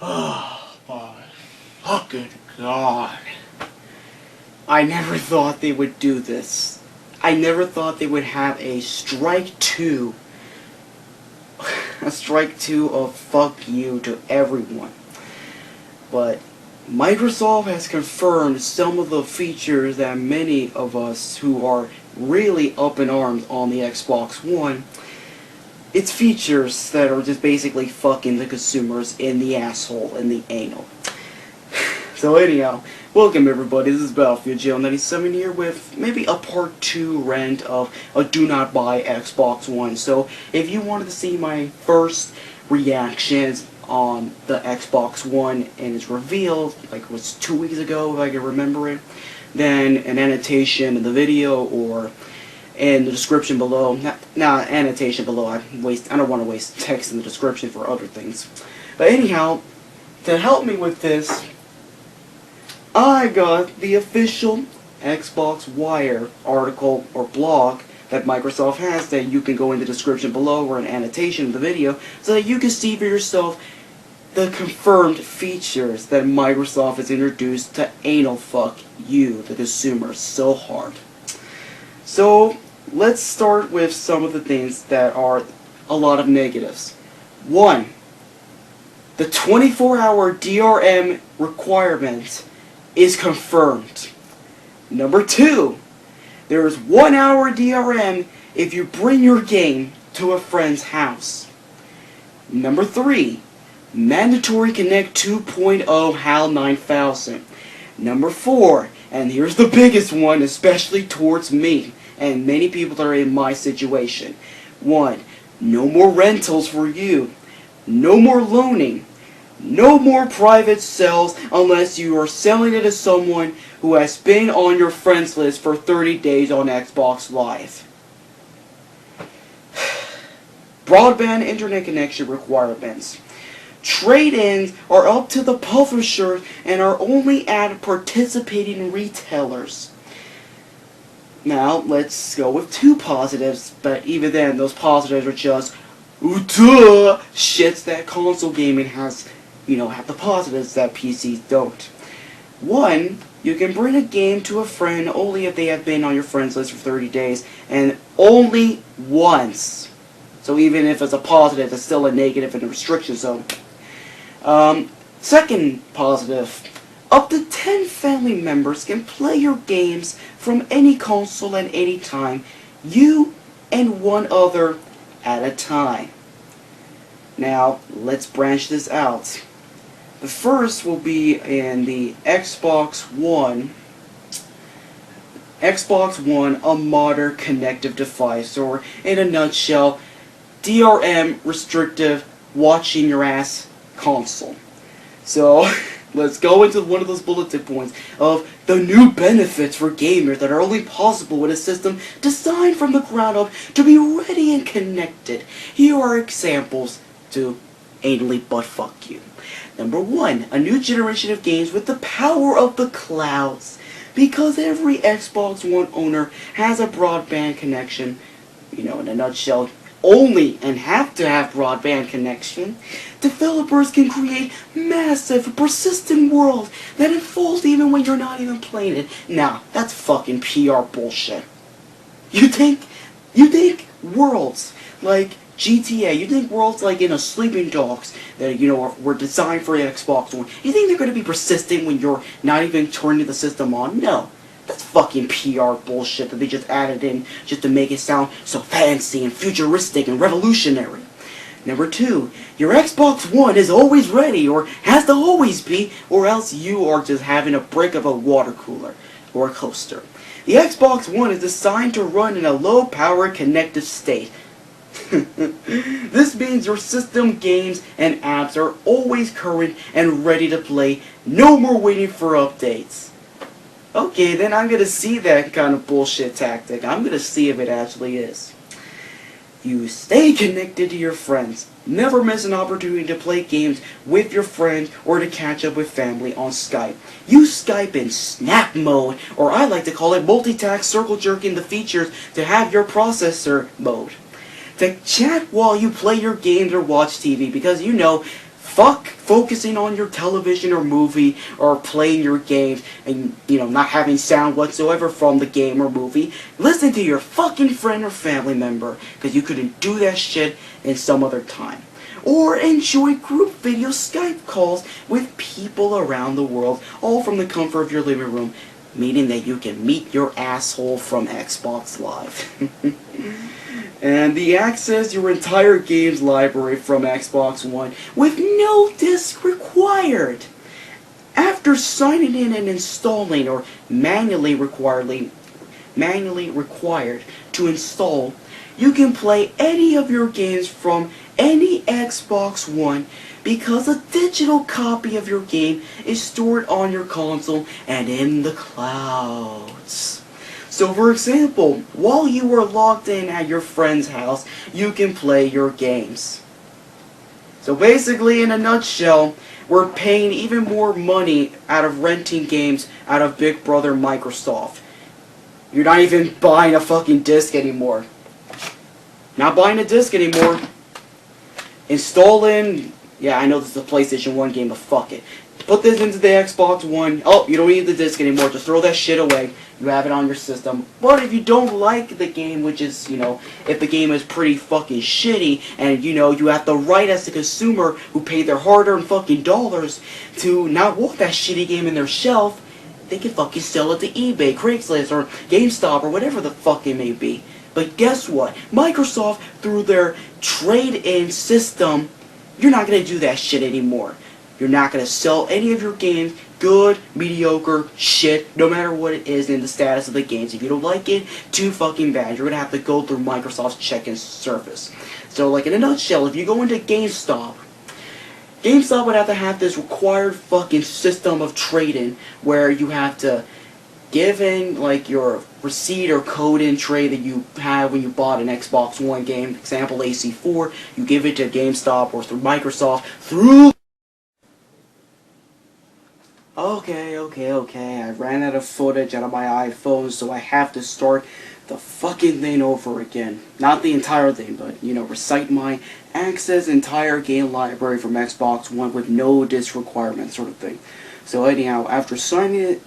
Oh my fucking god. I never thought they would do this. I never thought they would have a strike 2. A strike 2 of fuck you to everyone. But Microsoft has confirmed some of the features that many of us who are really up in arms on the Xbox One, it's features that are just basically fucking the consumers in the asshole, in the anal. So anyhow, welcome everybody, this is Battlefield Jail97 here with maybe a part 2 rant of a do not buy Xbox One. So if you wanted to see my first reactions on the Xbox One and its reveal, like it was 2 weeks ago if I can remember it, then an annotation in the video or in the description below. Not annotation below, I don't want to waste text in the description for other things. But anyhow, to help me with this, I got the official Xbox Wire article or blog that Microsoft has that you can go in the description below or an annotation of the video so that you can see for yourself the confirmed features that Microsoft has introduced to anal fuck you, the consumer, so hard. So let's start with some of the things that are a lot of negatives. 1. The 24-hour DRM requirement is confirmed. Number 2, there is 1 hour DRM if you bring your game to a friend's house. Number 3, mandatory Kinect 2.0 HAL 9000. Number 4, and here's the biggest one, especially towards me and many people that are in my situation. 1, no more rentals for you. No more loaning. No more private sales unless you are selling it to someone who has been on your friends list for 30 days on Xbox Live. Broadband internet connection requirements. Trade-ins are up to the publisher and are only at participating retailers. Now, let's go with 2 positives, but even then, those positives are just duh shits that console gaming has, have the positives that PCs don't. 1, you can bring a game to a friend only if they have been on your friends list for 30 days, and only once. So even if it's a positive, it's still a negative in the restriction zone. Second positive, up to 10 family members can play your games from any console at any time, you and one other at a time. Now, let's branch this out. The first will be in the Xbox One, a modern connective device, or in a nutshell, DRM restrictive watching your ass console. So, let's go into one of those bulletin points of the new benefits for gamers that are only possible with a system designed from the ground up to be ready and connected. Here are examples to anally buttfuck you. Number 1, a new generation of games with the power of the clouds. Because every Xbox One owner has a broadband connection, in a nutshell, only and have to have broadband connection, developers can create massive, persistent worlds that unfold even when you're not even playing it. Now, that's fucking PR bullshit. You think worlds like GTA, you think worlds like in a Sleeping Dogs that, were designed for Xbox One, you think they're going to be persistent when you're not even turning the system on? No. That's fucking PR bullshit that they just added in just to make it sound so fancy and futuristic and revolutionary. Number 2, your Xbox One is always ready, or has to always be, or else you are just having a brick of a water cooler or a coaster. The Xbox One is designed to run in a low-power connected state. This means your system, games, and apps are always current and ready to play. No more waiting for updates. Okay, then I'm gonna see that kind of bullshit tactic. I'm gonna see if it actually is. You stay connected to your friends. Never miss an opportunity to play games with your friends or to catch up with family on Skype. Use Skype in snap mode, or I like to call it multitask circle jerking the features to have your processor mode. To chat while you play your games or watch TV, because Fuck focusing on your television or movie or playing your games and, not having sound whatsoever from the game or movie. Listen to your fucking friend or family member, because you couldn't do that shit in some other time. Or enjoy group video Skype calls with people around the world, all from the comfort of your living room, meaning that you can meet your asshole from Xbox Live. And access your entire games library from Xbox One with no disc required. After signing in and installing, or manually required to install, you can play any of your games from any Xbox One, because a digital copy of your game is stored on your console and in the clouds. So for example, while you are logged in at your friend's house, you can play your games. So basically, in a nutshell, we're paying even more money out of renting games out of Big Brother Microsoft. You're not even buying a fucking disc anymore. Not buying a disc anymore. Installing, yeah, I know this is a PlayStation 1 game, but fuck it. Put this into the Xbox One. Oh, you don't need the disc anymore. Just throw that shit away. You have it on your system. But if you don't like the game, which is, if the game is pretty fucking shitty, and, you have the right as the consumer who paid their hard-earned fucking dollars to not want that shitty game in their shelf, they can fucking sell it to eBay, Craigslist, or GameStop, or whatever the fuck it may be. But guess what? Microsoft, through their trade-in system, you're not going to do that shit anymore. You're not going to sell any of your games, good, mediocre, shit, no matter what it is in the status of the games. If you don't like it, too fucking bad. You're going to have to go through Microsoft's check-in service. So, in a nutshell, if you go into GameStop would have to have this required fucking system of trade-in where you have to give in, your receipt or code in tray that you had when you bought an Xbox One game, example AC4, you give it to GameStop or through Microsoft, through... Okay, I ran out of footage out of my iPhone, so I have to start the fucking thing over again. Not the entire thing, but, recite my access entire game library from Xbox One with no disc requirement sort of thing. So anyhow, after signing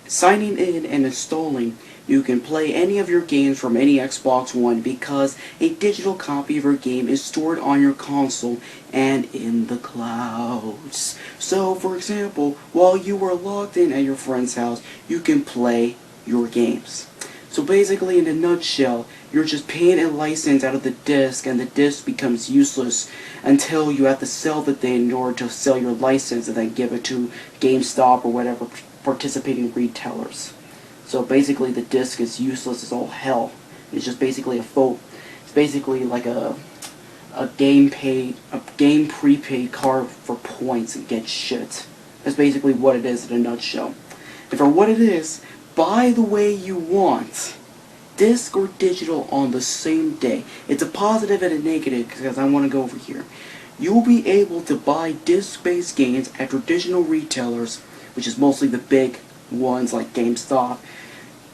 in and installing, you can play any of your games from any Xbox One because a digital copy of your game is stored on your console and in the clouds. So, for example, while you are logged in at your friend's house, you can play your games. So basically, in a nutshell, you're just paying a license out of the disc, and the disc becomes useless until you have to sell the thing in order to sell your license and then give it to GameStop or whatever participating retailers. So basically, the disc is useless as all hell. It's just basically it's basically like a game prepaid card for points and get shit. That's basically what it is in a nutshell. And for what it is, buy the way you want, disc or digital, on the same day. It's a positive and a negative because I want to go over here. You'll be able to buy disc-based games at traditional retailers, which is mostly the big ones like GameStop,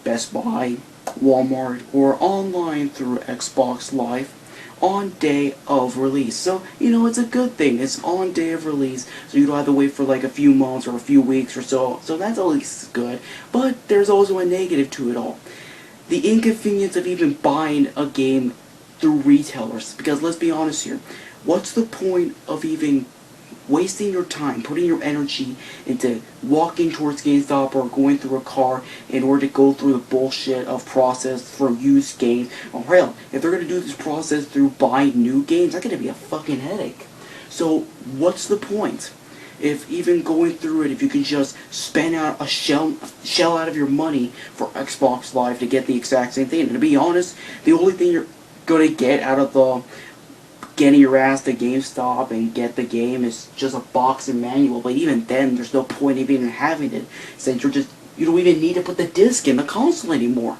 Best Buy, Walmart, or online through Xbox Live on day of release. So, it's a good thing. It's on day of release, so you don't have to wait for a few months or a few weeks or so. So that's at least good. But there's also a negative to it all. The inconvenience of even buying a game through retailers. Because let's be honest here, what's the point of even wasting your time, putting your energy into walking towards GameStop or going through a car in order to go through the bullshit of process for used games? Or hell, if they're going to do this process through buying new games, that's going to be a fucking headache. So what's the point? If even going through it, if you can just spend out a shell out of your money for Xbox Live to get the exact same thing. And to be honest, the only thing you're going to get out of the getting your ass to GameStop and get the game is just a box and manual. But even then, there's no point of even having it, since you don't even need to put the disc in the console anymore.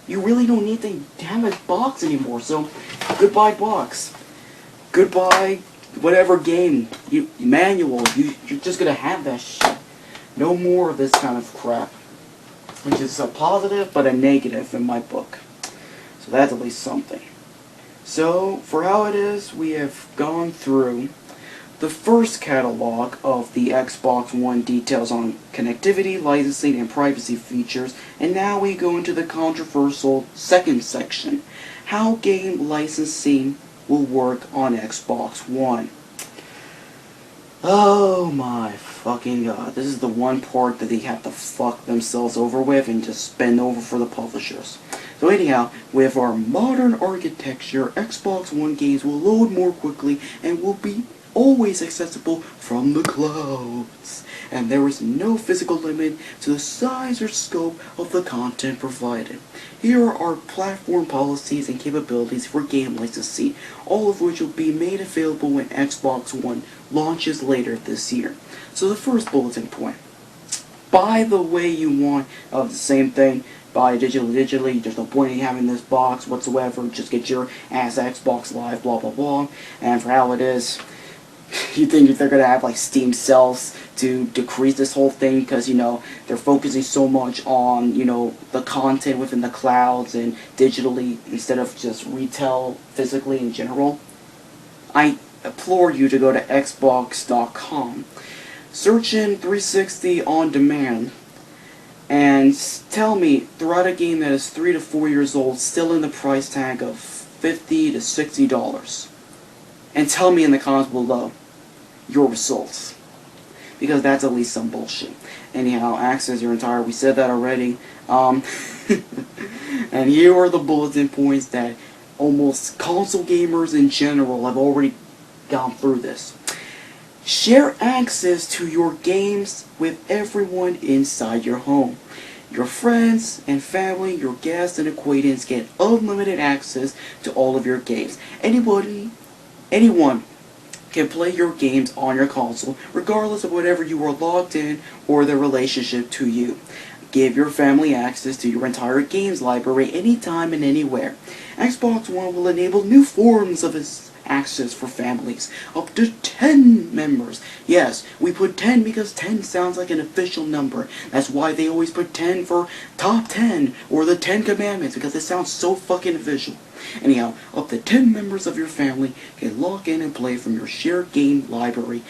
You really don't need the damn box anymore. So, goodbye box. Goodbye whatever game manual. You're just gonna have that shit. No more of this kind of crap. Which is a positive but a negative in my book. So that's at least something. So, for how it is, we have gone through The first catalog of the Xbox One details on connectivity, licensing, and privacy features, and now we go into the controversial second section, how game licensing will work on Xbox One. Oh my fucking god, this is the one part that they have to fuck themselves over with and just bend over for the publishers. So anyhow, with our modern architecture, Xbox One games will load more quickly and will be always accessible from the clouds. And there is no physical limit to the size or scope of the content provided. Here are our platform policies and capabilities for game licensing, all of which will be made available when Xbox One launches later this year. So the first bulletin point. Buy the way you want of the same thing. Buy digitally. There's no point in having this box whatsoever. Just get your ass Xbox Live, blah blah blah. And for how it is, you think they're going to have like Steam sales to decrease this whole thing because, you know, they're focusing so much on, you know, the content within the clouds and digitally instead of just retail physically in general? I implore you to go to xbox.com, search in 360 on demand, and tell me throughout a game that is 3 to 4 years old, still in the price tag of $50 to $60. And tell me in the comments below your results, because that's at least some bullshit. Anyhow, access your entire, we said that already. And here are the bulletin points that almost console gamers in general have already gone through this. Share access to your games with everyone inside your home. Your friends and family, your guests and acquaintances get unlimited access to all of your games. Anyone can play your games on your console, regardless of whatever you are logged in or their relationship to you. Give your family access to your entire games library anytime and anywhere. Xbox One will enable new forms of access for families, up to 10 members. Yes, we put 10 because 10 sounds like an official number. That's why they always put 10 for top 10 or the 10 commandments, because it sounds so fucking official. Anyhow, up to 10 members of your family can log in and play from your shared game library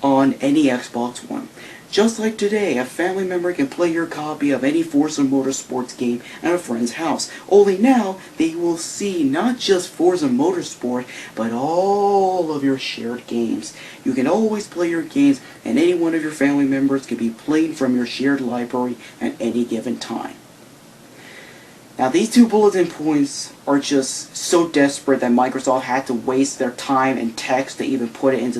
on any Xbox One. Just like today, a family member can play your copy of any Forza Motorsports game at a friend's house. Only now, they will see not just Forza Motorsport, but all of your shared games. You can always play your games, and any one of your family members can be played from your shared library at any given time. Now, these two bulletin points are just so desperate that Microsoft had to waste their time and text to even put it into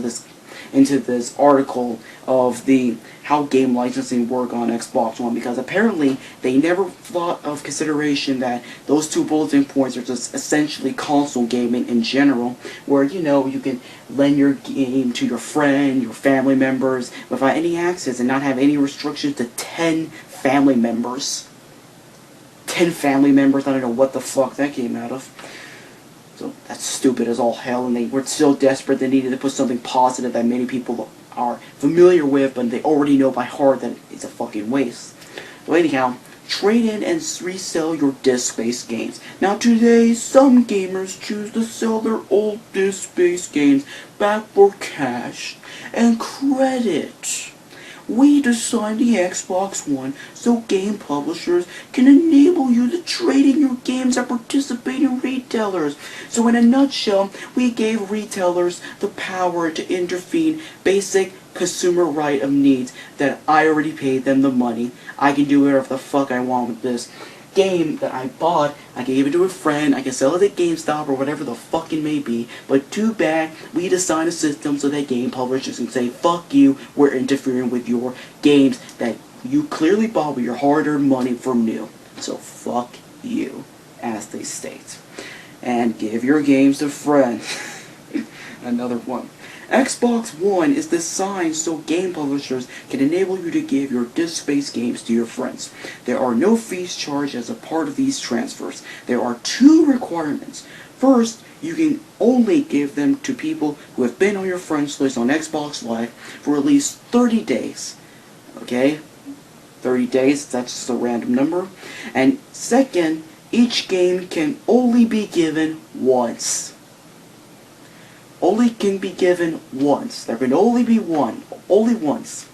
this article of the how game licensing work on Xbox One, because apparently they never thought of consideration that those two bulletin points are just essentially console gaming in general, where, you know, you can lend your game to your friend, your family members without any access and not have any restrictions to 10 family members. 10 family members, I don't know what the fuck that came out of. So that's stupid as all hell, and they were so desperate they needed to put something positive that many people are familiar with, but they already know by heart that it's a fucking waste. So anyhow, trade in and resell your disc-based games. Now today, some gamers choose to sell their old disc-based games back for cash and credit. We designed the Xbox One so game publishers can enable you to trade in your games at participating retailers. So in a nutshell, we gave retailers the power to intervene basic consumer right of needs that I already paid them the money. I can do whatever the fuck I want with this game that I bought. I can give it to a friend, I can sell it at GameStop or whatever the fuck it may be, but too bad we designed a system so that game publishers can say, fuck you, we're interfering with your games that you clearly bought with your hard-earned money from new. So fuck you, as they state. And give your games to friends. Another one. Xbox One is designed so game publishers can enable you to give your disc-based games to your friends. There are no fees charged as a part of these transfers. There are two requirements. First, you can only give them to people who have been on your friends list on Xbox Live for at least 30 days. Okay? 30 days, that's just a random number. And second, each game can only be given once. only can be given once. There can only be one. Only once.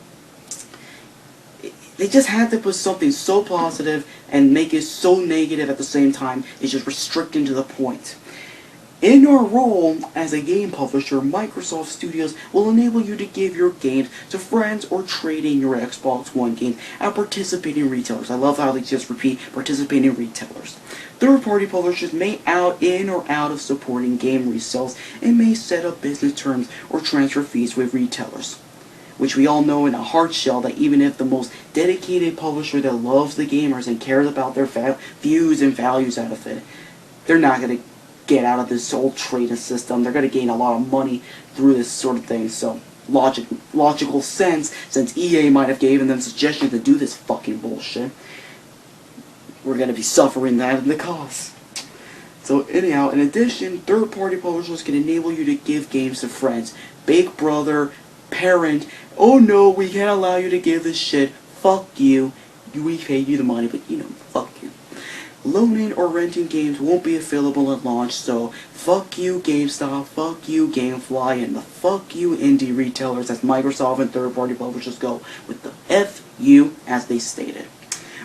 They just had to put something so positive and make it so negative at the same time. It's just restricting to the point. In our role as a game publisher, Microsoft Studios will enable you to give your games to friends or trade in your Xbox One games at participating retailers. I love how they just repeat participating retailers. Third-party publishers may opt in or out of supporting game resales and may set up business terms or transfer fees with retailers. Which we all know in a hard shell that even if the most dedicated publisher that loves the gamers and cares about their views and values out of it, they're not going to get out of this whole trading system. They're going to gain a lot of money through this sort of thing. So, logical sense, since EA might have given them suggestions to do this fucking bullshit, we're going to be suffering that in the cost. So anyhow, in addition, third-party publishers can enable you to give games to friends. Big brother, parent, oh no, we can't allow you to give this shit. Fuck you. We paid you the money, but fuck you. Loaning or renting games won't be available at launch, so fuck you GameStop, fuck you Gamefly, and the fuck you indie retailers as Microsoft and third-party publishers go with the F you as they stated.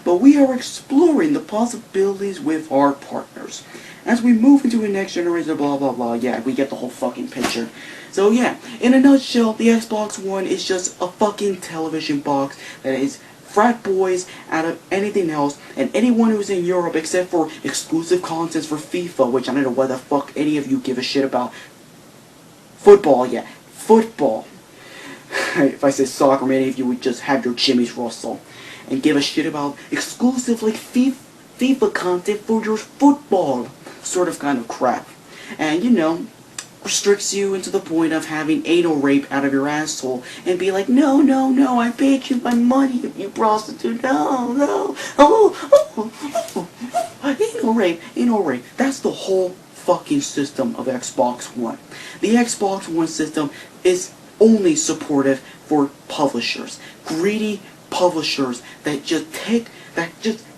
But we are exploring the possibilities with our partners. As we move into the next generation, blah blah blah, yeah, we get the whole fucking picture. So yeah, in a nutshell, the Xbox One is just a fucking television box that is frat boys out of anything else, and anyone who's in Europe except for exclusive contents for FIFA, which I don't know why the fuck any of you give a shit about. Football, yeah, football. If I said soccer, many of you would just have your Jimmy's Russell and give a shit about exclusive like FIFA content for your football sort of kind of crap. And restricts you into the point of having anal rape out of your asshole and be like, no, no, no, I paid you my money, you prostitute, no, no, anal rape, anal rape. That's the whole fucking system of Xbox One. The Xbox One system is only supportive for publishers, greedy publishers that just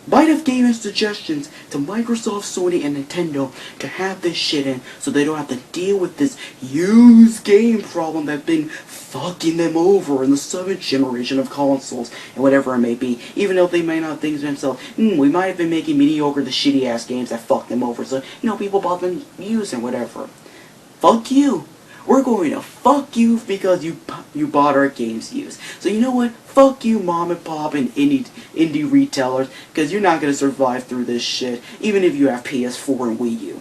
might have given suggestions to Microsoft, Sony, and Nintendo to have this shit in so they don't have to deal with this used game problem that's been fucking them over in the 7th generation of consoles and whatever it may be. Even though they may not think to themselves, we might have been making mediocre to shitty ass games that fucked them over, so people bought them used and whatever. Fuck you. We're going to fuck you because you bought our games used. So you know what? Fuck you, mom and pop and indie retailers, because you're not going to survive through this shit, even if you have PS4 and Wii U.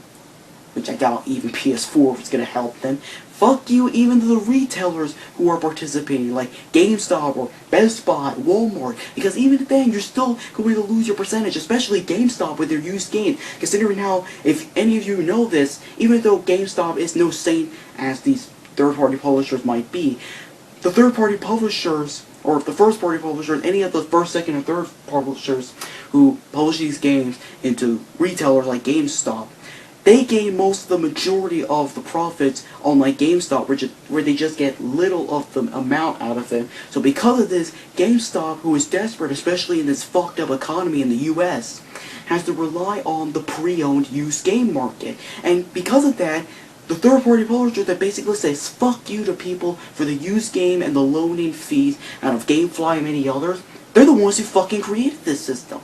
Which I doubt even PS4 is going to help them. Fuck you, even to the retailers who are participating, like GameStop or Best Buy, Walmart, because even then you're still going to lose your percentage, especially GameStop with their used games. Considering how, if any of you know this, even though GameStop is no saint as these third-party publishers might be, the third-party publishers, or the first-party publishers, any of the first, second, and third publishers who publish these games into retailers like GameStop, they gain most of the majority of the profits on like GameStop, where they just get little of the amount out of it. So because of this, GameStop, who is desperate, especially in this fucked up economy in the US, has to rely on the pre-owned used game market. And because of that, the third-party publisher that basically says fuck you to people for the used game and the loaning fees out of Gamefly and many others, they're the ones who fucking created this system.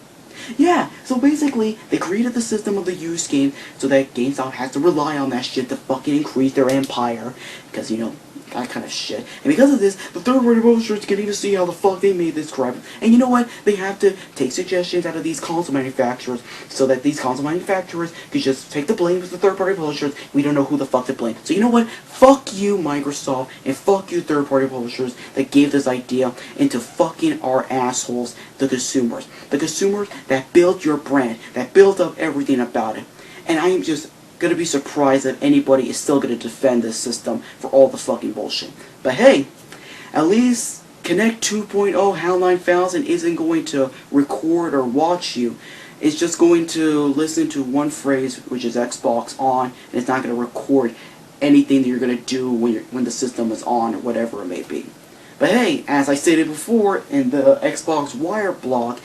Yeah, so basically, they created the system of the used game so that GameStop has to rely on that shit to fucking increase their empire. Because, that kind of shit. And because of this, the third-party publishers can even see how the fuck they made this crap. And you know what? They have to take suggestions out of these console manufacturers so that these console manufacturers can just take the blame with the third-party publishers. We don't know who the fuck to blame. So you know what? Fuck you, Microsoft, and fuck you, third-party publishers that gave this idea into fucking our assholes, the consumers. The consumers that built your brand, that built up everything about it. And I am just gonna be surprised if anybody is still gonna defend this system for all the fucking bullshit. But hey, at least Kinect 2.0 HAL 9000 isn't going to record or watch you. It's just going to listen to one phrase, which is Xbox on, and it's not going to record anything that you're going to do when the system is on or whatever it may be. But hey, as I stated before in the Xbox Wire blog,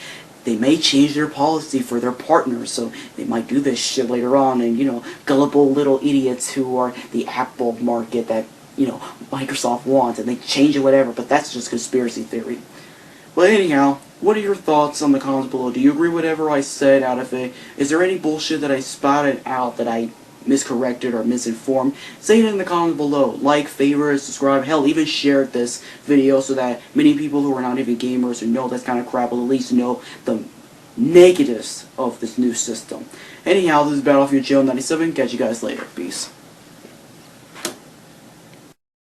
they may change their policy for their partners, so they might do this shit later on, and, gullible little idiots who are the Apple market that, Microsoft wants, and they change it whatever, but that's just conspiracy theory. But anyhow, what are your thoughts on the comments below? Do you agree with whatever I said out of it? Is there any bullshit that I spouted out that I miscorrected or misinformed? Say it in the comments below. Like, favorite, subscribe, hell, even share this video so that many people who are not even gamers or know this kind of crap will at least know the negatives of this new system. Anyhow, this is Battlefield Joe 97. Catch you guys later. Peace.